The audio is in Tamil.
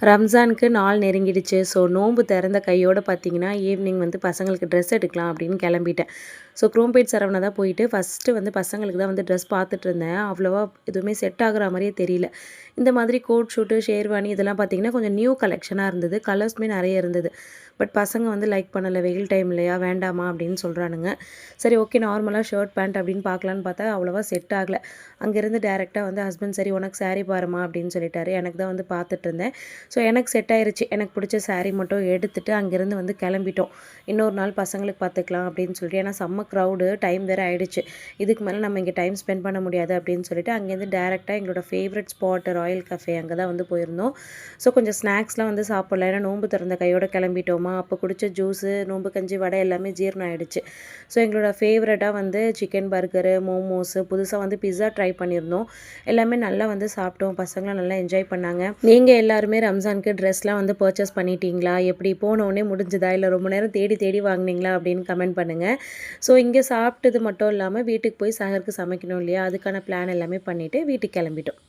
ரம்ஜானுக்கு நாள் நெருங்கிடுச்சு. ஸோ நோன்பு திறந்த கையோடு பார்த்தீங்கன்னா, ஈவினிங் வந்து பசங்களுக்கு ட்ரெஸ் எடுக்கலாம் அப்படின்னு கிளம்பிட்டேன். ஸோ குரோம்பேட் சரவணா தான் போயிட்டு ஃபஸ்ட்டு வந்து பசங்களுக்கு தான் வந்து ட்ரெஸ் பார்த்துட்ருந்தேன். அவ்வளோவா எதுவுமே செட் ஆகுற மாதிரியே தெரியல. இந்த மாதிரி கோட் ஷூட்டு, ஷேர்வானி இதெல்லாம் பார்த்தீங்கன்னா, கொஞ்சம் நியூ கலெக்ஷனாக இருந்தது. கலர்ஸுமே நிறைய இருந்தது. பட் பசங்க வந்து லைக் பண்ணலை. வெயில் டைம் இல்லையா, வேண்டாமா அப்படின்னு சொல்கிறானுங்க. சரி ஓகே, நார்மலாக ஷர்ட் பேண்ட் அப்படின்னு பார்க்கலான்னு பார்த்தா அவ்வளோவா செட் ஆகலை. அங்கேருந்து டேரெக்டாக வந்து ஹஸ்பண்ட் சரி உனக்கு சாரீ பாருமா அப்படின்னு சொல்லிட்டாரு. எனக்கு தான் வந்து பார்த்துட்ருந்தேன். ஸோ எனக்கு செட் ஆயிருச்சு. எனக்கு பிடிச்ச சாரீ மட்டும் எடுத்துகிட்டு அங்கேருந்து வந்து கிளம்பிட்டோம். இன்னொரு நாள் பசங்களுக்கு பார்த்துக்கலாம் அப்படின்னு சொல்லிட்டு, ஏன்னா செம்ம க்ரௌடு, டைம் வேறு ஆகிடுச்சு. இதுக்கு மேலே நம்ம இங்கே டைம் ஸ்பெண்ட் பண்ண முடியாது அப்படின்னு சொல்லிட்டு அங்கேருந்து டேரெக்டாக எங்களோட ஃபேவரட் ஸ்பாட் ராயல் கஃபே அங்கே தான் வந்து போயிருந்தோம். ஸோ கொஞ்சம் ஸ்நாக்ஸ்லாம் வந்து சாப்பிடலாம். ஏன்னா நோன்பு திறந்த கையோடு கிளம்பிட்டோமா, அப்போ குடித்த ஜூஸு, நோன்பு கஞ்சி, வடை எல்லாமே ஜீரணம் ஆகிடுச்சு. ஸோ எங்களோட ஃபேவரட்டாக வந்து சிக்கன் பர்கரு, மோமோஸு, புதுசாக வந்து பிஸா ட்ரை பண்ணியிருந்தோம். எல்லாமே நல்லா வந்து சாப்பிட்டோம். பசங்களாம் நல்லா என்ஜாய் பண்ணாங்க. நீங்கள் எல்லாருமே ரம்ஜானுக்கு ட்ரெஸ்லாம் வந்து பர்ச்சேஸ் பண்ணிட்டீங்களா? எப்படி போனோடனே முடிஞ்சுதா? இல்லை ரொம்ப நேரம் தேடி தேடி வாங்கினீங்களா? அப்படின்னு கமெண்ட் பண்ணுங்கள். ஸோ இங்கே சாப்பிட்டது மட்டும் இல்லாமல் வீட்டுக்கு போய் சஹருக்கு சமைக்கணும் இல்லையா? அதுக்கான பிளான் எல்லாமே பண்ணிவிட்டு வீட்டுக்கு கிளம்பிட்டோம்.